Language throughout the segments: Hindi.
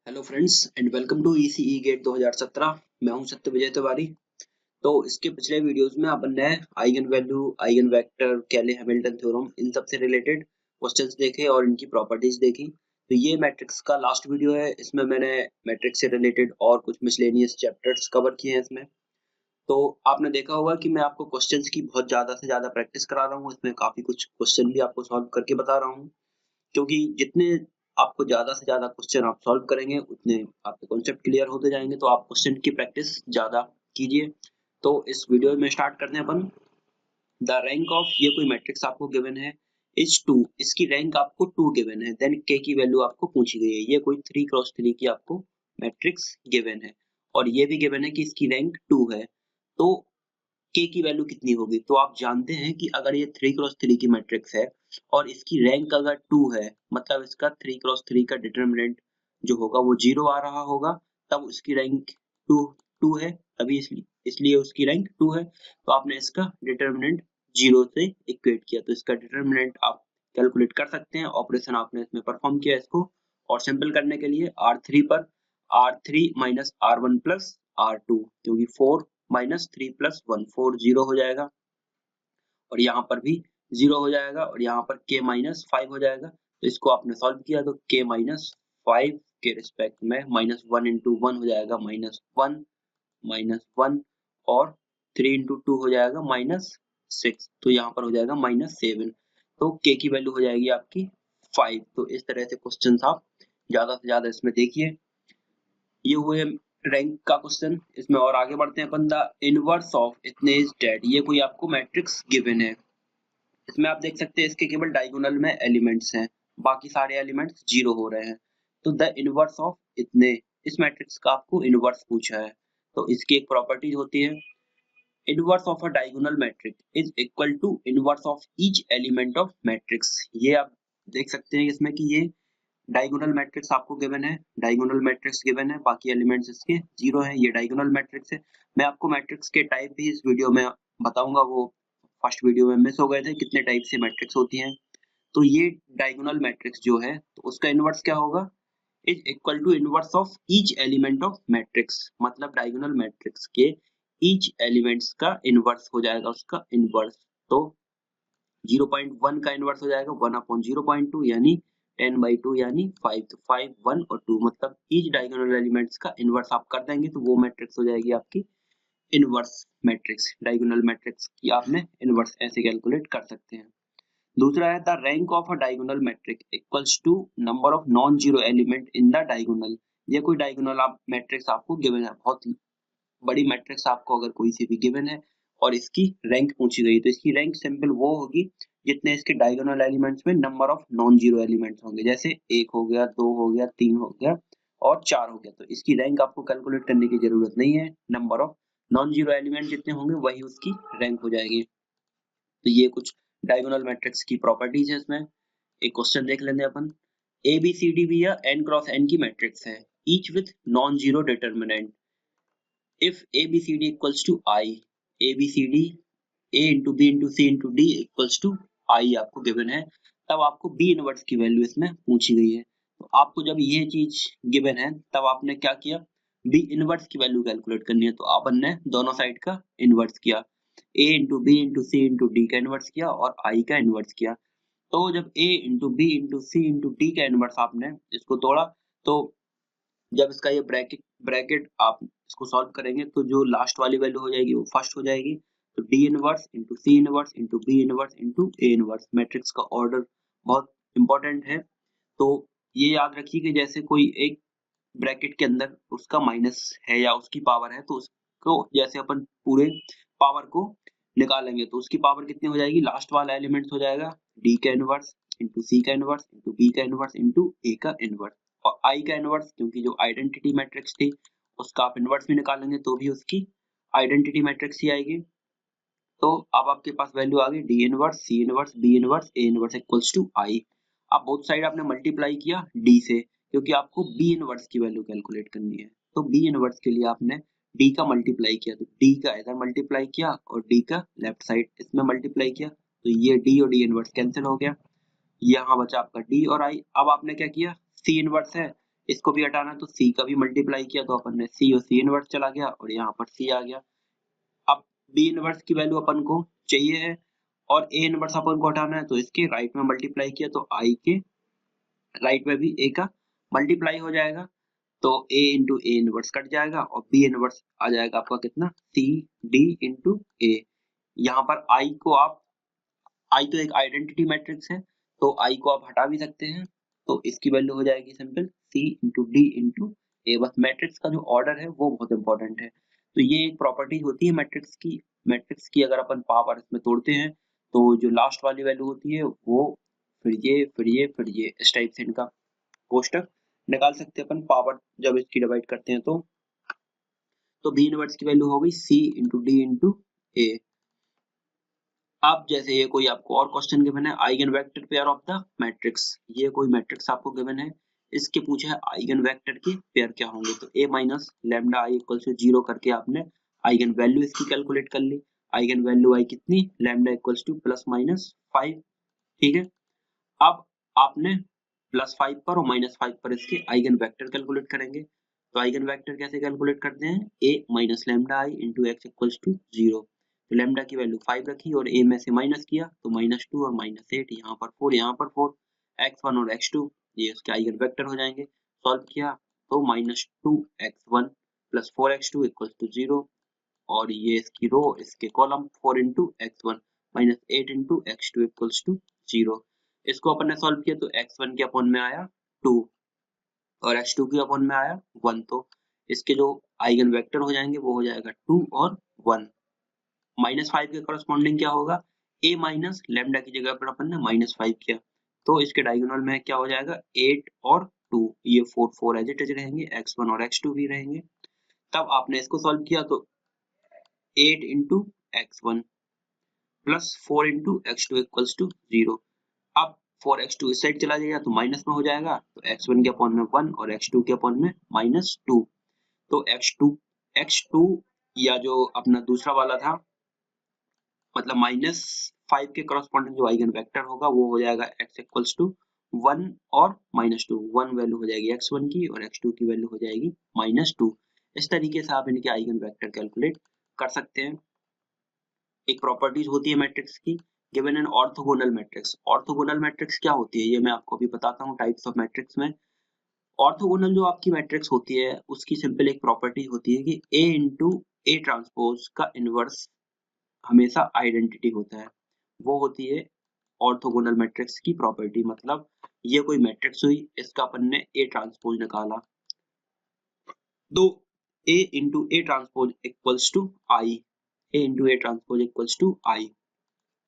Hello friends and welcome to ECE GATE 2017। मैं हूं सत्य विजय तिवारी। तो इसके पिछले वीडियोस में अपन ने आइगन वैल्यू, आइगन वेक्टर, कैले हैमिल्टन थ्योरम इन सब से रिलेटेड क्वेश्चंस देखे और इनकी प्रॉपर्टीज देखी। तो ये मैट्रिक्स का लास्ट वीडियो है। इसमें मैंने मैट्रिक्स से रिलेटेड और कुछ मिसलेनियस चैप्टर्स कवर किए हैं इसमें। तो आपने देखा होगा कि मैं आपको क्वेश्चंस की बहुत ज्यादा से ज्यादा प्रैक्टिस करा रहा हूँ। इसमें काफी कुछ क्वेश्चन भी आपको सॉल्व करके बता रहा हूँ, क्योंकि जितने आपको ज्यादा से ज्यादा क्वेश्चन आप सॉल्व करेंगे उतने आपके कॉन्सेप्ट क्लियर होते जाएंगे। तो आप क्वेश्चन की प्रैक्टिस ज्यादा कीजिए। तो इस वीडियो में स्टार्ट करते हैं अपन। द रैंक ऑफ, ये कोई मैट्रिक्स आपको गिवन है, इज 2, इसकी रैंक आपको 2 गिवन है, देन के की वैल्यू आपको पूछी गई है। ये कोई 3x3 की आपको मैट्रिक्स गिवन है और ये भी गिवन है कि इसकी रैंक 2 है। तो के की वैल्यू कितनी होगी? तो आप जानते हैं कि अगर ये 3x3 की मैट्रिक्स है और इसकी रैंक अगर 2 है, मतलब इसका 3x3 का डिटरमिनेंट जो होगा वो 0 आ रहा होगा, तब उसकी रैंक 2 है। तभी इसलिए उसकी रैंक 2 है। तो आपने इसका डिटरमिनेंट 0 से इक्वेट किया, तो इसका डिटरमिनेंट आप कैलकुलेट कर सकते हैं। ऑपरेशन आपने इसमें परफॉर्म किया इसको, और सिंपल करने के लिए R3 पर R3 minus R1 plus R2, क्योंकि 4 माइनस 3 प्लस 1 4 0 हो जाएगा, और यहाँ पर भी 0 हो जाएगा, और यहाँ पर k माइनस 5 हो जाएगा। तो इसको आपने सॉल्व किया तो k माइनस 5 के रिस्पेक्ट में माइनस 1 इंटू 1 हो जाएगा माइनस 1, और 3 इंटू 2 हो जाएगा -6, तो यहाँ पर हो जाएगा -7। तो k की वैल्यू हो जाएगी आपकी 5। तो इस तरह से क्वेश्चन आप ज्यादा से ज्यादा इसमें देखिए। ये हुए रैंक का क्वेश्चन। इसमें और आगे बढ़ते हैं अपन। द इनवर्स ऑफ इतने इज डेड, ये कोई आपको मैट्रिक्स गिवन है। इसमें आप देख सकते हैं इसके केवल डायगोनल में एलिमेंट्स हैं, बाकी सारे एलिमेंट्स 0 हो रहे हैं। तो द इनवर्स ऑफ इतने, इस मैट्रिक्स का आपको इनवर्स पूछा है। तो इसकी एक प्रॉपर्टी होती है, inverse of a diagonal matrix is equal to inverse of each element of matrix. ये आप देख सकते हैं इसमें कि ये डायगोनल मैट्रिक्स आपको गिवन है, डायगोनल मैट्रिक्स गिवन है, बाकी एलिमेंट्स इसके 0 है। ये डायगोनल मैट्रिक्स है। मैं आपको मैट्रिक्स के टाइप भी इस वीडियो में बताऊंगा, वो फर्स्ट वीडियो में मिस हो गए थे, कितने टाइप से मैट्रिक्स होती हैं। तो ये डायगोनल मैट्रिक्स जो है, तो उसका इनवर्स क्या होगा? Is equal to inverse of each element of matrix, मतलब डायगोनल मैट्रिक्स के ईच एलिमेंट्स का इनवर्स हो जाएगा उसका इनवर्स। तो 0.1 का इनवर्स हो जाएगा 1/0.2, यानी 10/2 यानी 5। तो 5, 1 और 2, मतलब ईच डायगोनल एलिमेंट्स का इनवर्स आप कर देंगे तो वो मैट्रिक्स हो जाएगी आपकी इनवर्स मैट्रिक्स। डायगोनल मैट्रिक्स की आपने इनवर्स ऐसे कैलकुलेट कर सकते हैं। दूसरा है the rank of a diagonal matrix equals to number of non zero element in the diagonal. ये कोई डायगोनल आप मैट्रिक्स आपको गिवन है, बहुत बड़ी मैट्रिक्स आपको अगर कोई सी भी गिवन है और इसकी रैंक पूछी गई, तो इसकी रैंक सिंपल वो होगी जितने इसके डायगोनल एलिमेंट्स में number of non zero elements होंगे। जैसे 1 हो गया, 2 हो गया, 3 हो गया और 4 हो गया। तो इसकी रैंक आपको कैलकुलेट करने की जरूरत नहीं है, number of non zero element जितने होंगे वही उसकी रैंक हो जाएगी। तो ये कुछ डायगोनल मैट्रिक्स की प्रॉपर्टीज है। इसमें एक क्वेश्चन देख लेते हैं अपन। ए बी सी डी भी या n क्रॉस n की मैट्रिक्स है, each with non zero determinant. if ABCD equals to I, ABCD A into B into C into D equals to I आपको गिवन है, तब आपको B इनवर्स की वैल्यू इसमें पूछी गई है। तो आपको जब ये चीज गिवन है तब आपने क्या किया, B इनवर्स की वैल्यू कैलकुलेट करनी है। तो अपन ने दोनों साइड का इनवर्स किया, A into B into C into D का इनवर्स किया और I का इनवर्स किया। तो जब A into B into C into D का इनवर्स आपने इसको तोड़ा, तो जब इसका ये ब्रैकेट ब्रैकेट आप इसको सॉल्व करेंगे तो जो लास्ट वाली वैल्यू हो जाएगी वो फर्स्ट हो जाएगी। तो D inverse into C inverse into B inverse into A inverse. Matrix का ऑर्डर बहुत इंपॉर्टेंट है। तो ये याद रखिए कि जैसे कोई एक ब्रैकेट के अंदर उसका माइनस है या उसकी पावर है, तो उसको जैसे अपन पूरे पावर को निकालेंगे तो उसकी पावर कितनी हो जाएगी, लास्ट वाला एलिमेंट हो जाएगा डी का इनवर्स इंटू सी का इनवर्स इंटू बी का इनवर्स इंटू ए का इनवर्स, और आई का इनवर्स, क्योंकि जो आइडेंटिटी मैट्रिक्स थी उसका आप इनवर्स भी निकालेंगे तो भी उसकी आइडेंटिटी मैट्रिक्स ही आएगी। तो अब आपके पास वैल्यू आ गई D inverse, C inverse, B inverse, A inverse equals to I. अब बोथ साइड आपने मल्टीप्लाई किया डी से, क्योंकि आपको बी इनवर्स की वैल्यू कैलकुलेट करनी है। तो बी इनवर्स के लिए आपने डी का मल्टीप्लाई किया, तो डी का इधर मल्टीप्लाई किया और डी का लेफ्ट साइड इसमें मल्टीप्लाई किया, तो ये डी और डी इनवर्स कैंसिल हो गया। यहाँ बचा आपका डी और आई। अब आपने क्या किया, सी इनवर्स है, इसको भी हटाना है तो c का भी मल्टीप्लाई किया तो अपन ने c और c इनवर्स चला गया और यहाँ पर c आ गया। अब b इनवर्स की वैल्यू अपन को चाहिए है और a इनवर्स अपन को हटाना है तो इसके राइट में मल्टीप्लाई किया तो i के राइट में भी a का मल्टीप्लाई हो जाएगा तो a into A inverse cut जाएगा और b इनवर्स आ जाएगा आपका कितना c d इंटू a। यहाँ पर i को आप i तो एक आइडेंटिटी मैट्रिक्स है तो i को आप हटा भी सकते हैं तो इसकी वैल्यू हो जाएगी simple c into D into A. बस मैट्रिक्स का जो ऑर्डर है वो बहुत इंपॉर्टेंट है। तो ये एक प्रॉपर्टी होती है मैट्रिक्स की अगर अपन पावर इसमें तोड़ते हैं तो जो लास्ट वाली वैल्यू होती है वो फिर ये इस टाइप से इनका कोष्टक निकाल सकते हैं अपन पावर जब इसकी डिवाइड करते हैं तो बी इनवर्स की वैल्यू हो गई c इंटू डी इंटू ए। अब जैसे ये कोई आपको और क्वेश्चन गिवन है eigen vector pair of the matrix, ये कोई मैट्रिक्स आपको गिवन है इसके पूछे है आइगन वेक्टर के पेयर क्या होंगे तो a minus lambda I equal to 0 करके आपने आइगन वैल्यू इसकी कैलकुलेट कर ली। आइगन वैल्यू आई कितनी lambda equal two plus minus 5। ठीक है, अब आपने +5 पर और -5 पर इसके आइगन वेक्टर कैलकुलेट करेंगे तो आइगन वेक्टर कैसे कैलकुलेट करते हैं a minus lambda I into X equal to 0। तो लैम्डा की वैल्यू 5 रखी और a में से माइनस किया तो -2 और -8 यहाँ पर 4 यहाँ पर 4 x1 और x2 ये उसके आइगन वेक्टर हो जाएंगे। सॉल्व किया तो -2x1 plus 4x2 equal to 0 और ये इसकी रो इसके column 4 into x1 -8 into x2 equals to 0। इसको अपन ने सॉल्व किया तो x1 के अपॉन में आया 2 और x2 के अपॉन में आया 1 तो इसके जो आइगन वेक्टर हो जाएंगे वो हो जाएगा 2 और 1। -5 के करस्पॉन्डिंग क्या होगा a माइनस लैम्डा की जगह पर अपन ने -5 किया तो इसके डायगोनल में क्या हो जाएगा 8 और 2 ये 4 एज इट इज रहेंगे x1 और x2 भी रहेंगे। तब आपने इसको सॉल्व किया तो 8 into x1 plus 4 into x2 equals to 0। अब 4x2 इस साइड चला जाएगा तो माइनस में हो जाएगा तो x1 के अपॉन में 1 और x2 के अपॉन में -2 तो x2 या जो अपना दूसरा वाला था मतलब -5 के करस्पॉन्डिंग जो आइगन वेक्टर होगा वो हो जाएगा x इक्वल्स टू 1 और -2। 1 वैल्यू हो जाएगी x1 की और x2 की वैल्यू हो जाएगी -2। इस तरीके से आप इनके आइगन वेक्टर कैलकुलेट कर सकते हैं। एक प्रॉपर्टीज होती है मैट्रिक्स की given an orthogonal matrix. Orthogonal matrix क्या होती है ये मैं आपको अभी बताता हूँ टाइप्स ऑफ मैट्रिक्स में। ऑर्थोगोनल जो आपकी मैट्रिक्स होती है उसकी सिंपल एक प्रॉपर्टी होती है कि A इंटू ए ट्रांसपोज का इनवर्स हमेशा आइडेंटिटी होता है, वो होती है ऑर्थोगोनल मैट्रिक्स की प्रॉपर्टी। मतलब ये कोई मैट्रिक्स हुई इसका अपन ने A ट्रांसपोज निकाला तो A into A transpose equals to I, A into A transpose equals to I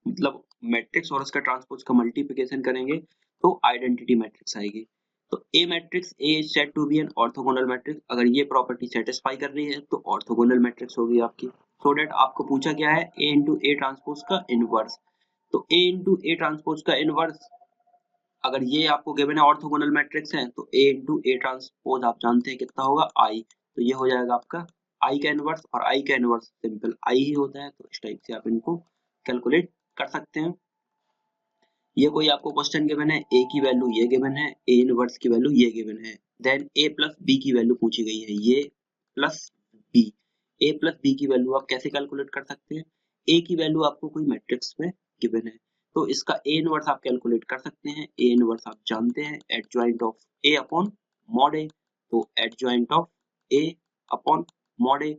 मतलब मैट्रिक्स और उसका ट्रांसपोज का मल्टीप्लिकेशन करेंगे तो आइडेंटिटी मैट्रिक्स आएगी। तो a matrix A is said to be an orthogonal matrix, अगर ये प्रॉपर्टी सेटिस्फाई कर रही है तो ऑर्थोगोनल मैट्रिक्स होगी आपकी। सो दैट आपको पूछा गया है ए इंटू ए ट्रांसपोज का इनवर्स, तो ए इंटू ए ट्रांसपोज का इनवर्स अगर ये आपको गिवन है ऑर्थोगोनल मैट्रिक्स है तो ए इंटू ए ट्रांसपोज आप जानते हैं कितना होगा आई, तो ये हो जाएगा आपका आई का इनवर्स और आई का इनवर्स सिंपल आई ही होता है। तो इस टाइप से आप इनको कैलकुलेट कर सकते हैं। ये कोई आपको क्वेश्चन गिवन है ए की वैल्यू ये गिवन है ए इनवर्स की वैल्यू ये गिवन है देन ए प्लस बी की वैल्यू पूछी गई है ये प्लस बी। ए प्लस बी की वैल्यू आप कैसे कैलकुलेट कर सकते हैं, ए की वैल्यू आपको कोई मैट्रिक्स में गिवन है तो इसका ए इनवर्स आप कैलकुलेट कर सकते हैं। ए इनवर्स आप जानते हैं adjoint of A upon mod A, तो adjoint of A upon mod A.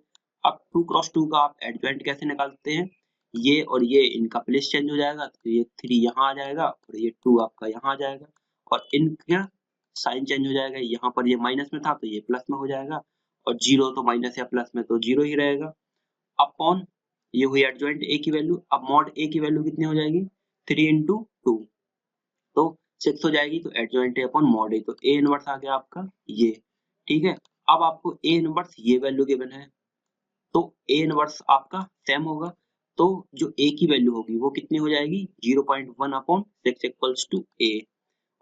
अब 2 क्रॉस 2 का आप एडजॉइंट कैसे निकालते हैं, ये और ये इनका प्लेस चेंज हो जाएगा तो ये 3 यहाँ आ जाएगा और ये 2 आपका यहाँ आ जाएगा और इनका साइन चेंज हो जाएगा, यहाँ पर ये माइनस में था तो ये प्लस में हो जाएगा और 0 तो माइनस या प्लस में तो 0 ही रहेगा अपॉन ये हुई एडजॉइंट ए की वैल्यू। अब मॉड ए की वैल्यू कितनी हो जाएगी 3 इंटू 2 तो 6 हो जाएगी तो adjoint A upon mod A, तो ए इनवर्स आ गया आपका ये। ठीक है, अब आपको ए इनवर्स ये वैल्यू गिवन है तो ए इनवर्स आपका सेम होगा तो जो a की वैल्यू होगी वो कितनी हो जाएगी 0.1 अपॉन 6 इक्वल्स टू a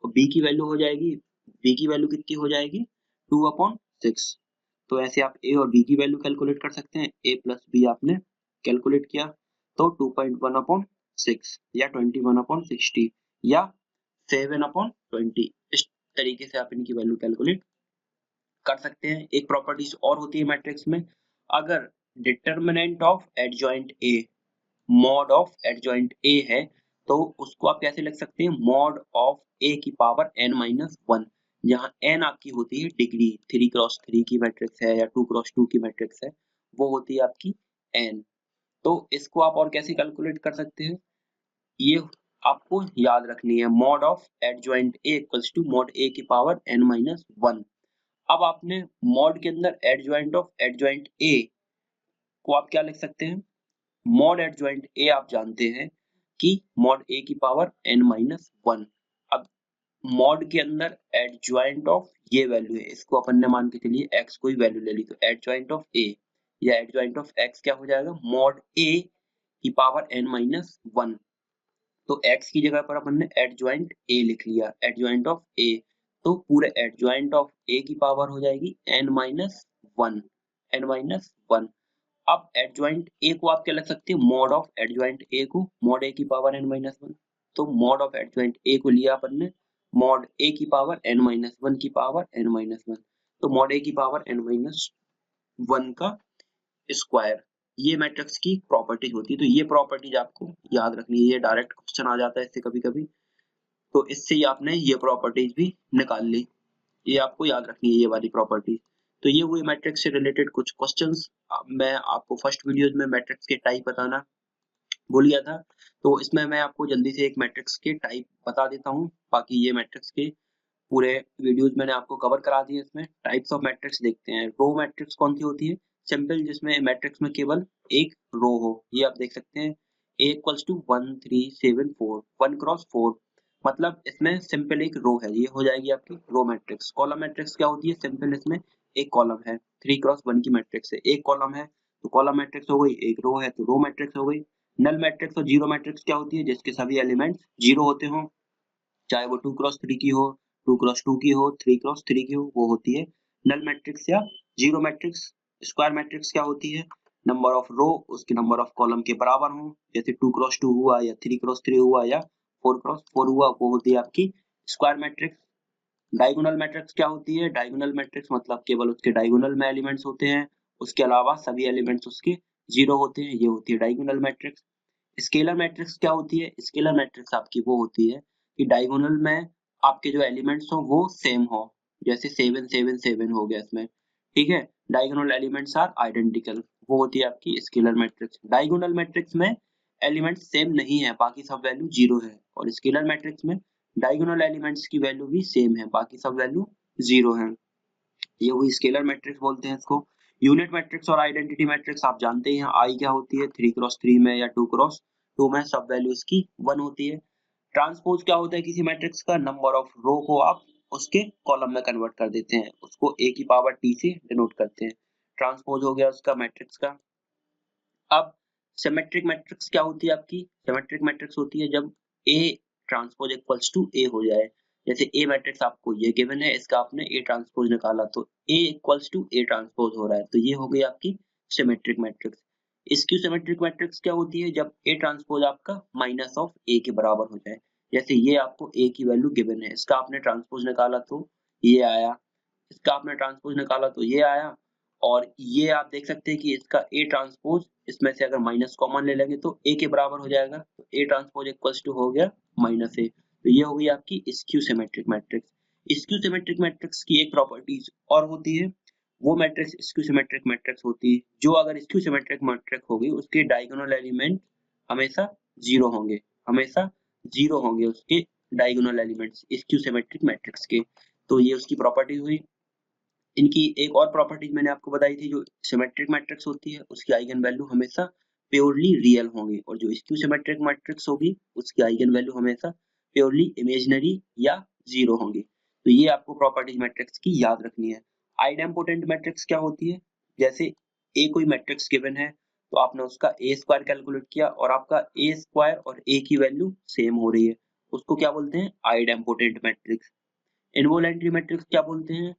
और b की वैल्यू हो जाएगी b की वैल्यू कितनी हो जाएगी 2 अपॉन 6। तो ऐसे आप a और b की वैल्यू कैलकुलेट कर सकते हैं। a प्लस b आपने कैलकुलेट किया तो 2.1 अपॉन 6 या 21 अपॉन 60 या 7 अपॉन 20 इस तरीके से आप इनकी वैल्यू कैलकुलेट कर सकते हैं। एक प्रॉपर्टीज और होती है मैट्रिक्स में, अगर determinant of adjoint A mod of adjoint ए है तो उसको आप कैसे लिख सकते हैं, मॉड ऑफ ए की पावर n-1, जहां n आपकी होती है डिग्री, 3x3 की मैट्रिक्स है या 2x2 की मैट्रिक्स है, वो होती है आपकी n। तो इसको आप और कैसे कैलकुलेट कर सकते हैं, ये आपको याद रखनी है, mod of adjoint A equals to mod A की पावर n-1। अब आपने मॉड के अंदर एडजॉइंट ऑफ एडजॉइंट ए को आप क्या लिख सकते हैं, मॉड एडजॉइंट ए आप जानते हैं कि मॉड ए की पावर n-1। अब मॉड के अंदर एडजॉइंट ऑफ ये वैल्यू है, इसको अपन ने मान के चलिए x कोई वैल्यू ले ली, तो एडजॉइंट ऑफ ए या एडजॉइंट ऑफ x क्या हो जाएगा, मॉड ए की पावर n-1। तो x की जगह पर अपन ने एडजॉइंट ए लिख लिया, एडजॉइंट ऑफ ए, तो पूरे एडजॉइंट ऑफ ए की पावर हो जाएगी n-1, n-1। अब एडजॉइंट ए को आप क्या लिख सकते हैं, मॉड ऑफ एडजॉइंट ए को मॉड ए की पावर n-1, तो मॉड ऑफ एडजॉइंट ए को लिया अपन ने मॉड ए की पावर n-1 की पावर n-1, तो मॉड ए की पावर n-1 का स्क्वायर, ये मैट्रिक्स की प्रॉपर्टी होती है। तो ये प्रॉपर्टीज आपको याद रखनी है, ये डायरेक्ट क्वेश्चन आ जाता है इससे कभी कभी, तो इससे ही आपने ये प्रॉपर्टीज भी निकाल ली, ये आपको याद रखनी है ये वाली प्रॉपर्टी। तो ये हुई मैट्रिक्स से रिलेटेड कुछ क्वेश्चंस। मैं आपको फर्स्ट वीडियोज में मैट्रिक्स के टाइप बताना भूल गया था, तो इसमें मैं आपको जल्दी से एक मैट्रिक्स के टाइप बता देता हूँ, बाकी ये मैट्रिक्स के पूरे वीडियोज मैंने आपको कवर करा दिए। इसमें टाइप्स ऑफ मैट्रिक्स देखते हैं। रो मैट्रिक्स कौन सी होती है, सिंपल, जिसमें मैट्रिक्स में केवल एक रो हो, ये आप देख सकते हैं, A इक्वल्स टू 1 3 7 4, 1x4, मतलब इसमें सिंपल एक रो है, ये हो जाएगी आपकी रो मैट्रिक्स। कॉलम मैट्रिक्स क्या होती है, सिंपल, इसमें एक कॉलम है, 3x1 की मैट्रिक्स है, एक कॉलम है तो कॉलम मैट्रिक्स हो गई, एक रो है तो रो मैट्रिक्स हो गई। नल मैट्रिक्स और जीरो मैट्रिक्स क्या होती है, जिसके सभी एलिमेंट्स जीरो होते हो, चाहे वो 2x3 की हो, 2x2 की हो, 3x3 की हो, वो होती है नल मैट्रिक्स या जीरो मैट्रिक्स। स्क्वायर मैट्रिक्स क्या होती है, नंबर ऑफ रो उसके नंबर ऑफ कॉलम के बराबर हो, जैसे 2x2 हुआ या 3x3 हुआ या 4x4 हुआ, वो होती है आपकी स्क्वायर मैट्रिक्स। डायगोनल मैट्रिक्स क्या होती है, डायगोनल मैट्रिक्स मतलब केवल उसके डायगोनल में एलिमेंट्स होते हैं, उसके अलावा सभी एलिमेंट्स उसके जीरो होते हैं, ये होती है डायगोनल मैट्रिक्स। स्केलर मैट्रिक्स क्या होती है, स्केलर मैट्रिक्स आपकी वो होती है कि डायगोनल में आपके जो एलिमेंट्स हो वो सेम हो, जैसे 7 7 7 हो गया इसमें, ठीक है, डायगोनल एलिमेंट्स आर आइडेंटिकल, वो होती है आपकी स्केलर मैट्रिक्स। डायगोनल मैट्रिक्स में एलिमेंट्स सेम नहीं है, बाकी सब वैल्यू जीरो है, और स्केलर मैट्रिक्स में डायगोनल एलिमेंट्स की वैल्यू भी सेम है, बाकी सब वैल्यू जीरो है, ये हुई स्केलर मैट्रिक्स बोलते हैं इसको। यूनिट मैट्रिक्स और आइडेंटिटी मैट्रिक्स आप जानते हैं, आई क्या होती है, 3x3 में या 2x2 में सब वैल्यू इसकी 1 होती है। ट्रांसपोज क्या होता है किसी मैट्रिक्स का, नंबर ऑफ रो को आप उसके कॉलम में कन्वर्ट कर देते हैं, उसको a की पावर t से डिनोट करते हैं, ट्रांसपोज हो गया उसका मैट्रिक्स का। अब सिमेट्रिक मैट्रिक्स क्या होती है आपकी, सिमेट्रिक मैट्रिक्स होती है जब A transpose equals to A हो जाए, जैसे A मैट्रिक्स आपको ये गिवन है, इसका आपने A ट्रांसपोज निकाला तो A equals to A transpose हो रहा है, तो ये हो गई आपकी symmetric matrix. Skew symmetric matrix क्या होती है, जब A ट्रांसपोज आपका माइनस ऑफ A के बराबर हो जाए, जैसे ये आपको A की वैल्यू गिवन है, इसका आपने ट्रांसपोज निकाला तो ये आया, इसका आपने ट्रांसपोज निकाला तो ये आया, और ये आप देख सकते हैं कि इसका A ट्रांसपोज, इसमें से अगर माइनस कॉमन ले लेंगे तो A के बराबर हो जाएगा, तो A ट्रांसपोज इक्वल्स टू हो गया माइनस A, तो ये हो गई आपकी skew symmetric matrix. Skew symmetric matrix की एक प्रॉपर्टीज और होती है, वो मैट्रिक्स स्क्यू सिमेट्रिक मैट्रिक्स होती है जो अगर स्क्यू सिमेट्रिक मैट्रिक्स होगी उसके डायगोनल एलिमेंट हमेशा जीरो होंगे, हमेशा जीरो होंगे उसके diagonal elements skew symmetric matrix के, तो ये उसकी प्रॉपर्टी हुई। इनकी एक और प्रॉपर्टीज मैंने आपको बताई थी, जो सिमेट्रिक मैट्रिक्स होती है उसकी आइगन वैल्यू हमेशा प्योरली रियल होंगी, और जो स्क्यू सिमेट्रिक मैट्रिक्स होगी उसकी आइगन वैल्यू हमेशा प्योरली इमेजिनरी या जीरो होंगी। तो ये आपको प्रॉपर्टीज मैट्रिक्स की याद रखनी है। आइडेम्पोटेंट मैट्रिक्स क्या होती है, जैसे ए कोई मैट्रिक्स गिवन है तो आपने उसका ए स्क्वायर कैलकुलेट किया और आपका ए स्क्वायर और ए की वैल्यू सेम हो रही है, उसको क्या बोलते हैं, आइडेम्पोटेंट मैट्रिक्स। इनवॉलेंट्री मैट्रिक्स क्या बोलते हैं,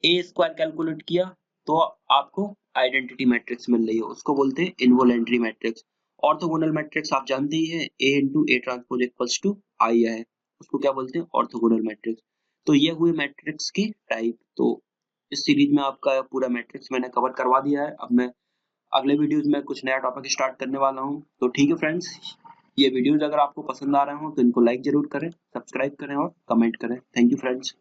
ए स्क्वायर कैलकुलेट किया तो आपको आइडेंटिटी मैट्रिक्स मिल रही है, उसको बोलते हैं इनवॉलेंट्री मैट्रिक्स। ऑर्थोगोनल मैट्रिक्स आप जानते ही हैं, A into A transpose equals to I है, उसको क्या बोलते हैं, ऑर्थोगोनल मैट्रिक्स। तो ये हुए मैट्रिक्स की टाइप। तो इस सीरीज में आपका पूरा मैट्रिक्स मैंने कवर करवा दिया है। अब मैं अगले वीडियोस में कुछ नया टॉपिक स्टार्ट करने वाला हूँ। तो ठीक है फ्रेंड्स, ये वीडियोस अगर आपको पसंद आ रहे हो तो इनको लाइक जरूर करें, सब्सक्राइब करें और कमेंट करें। Thank you friends.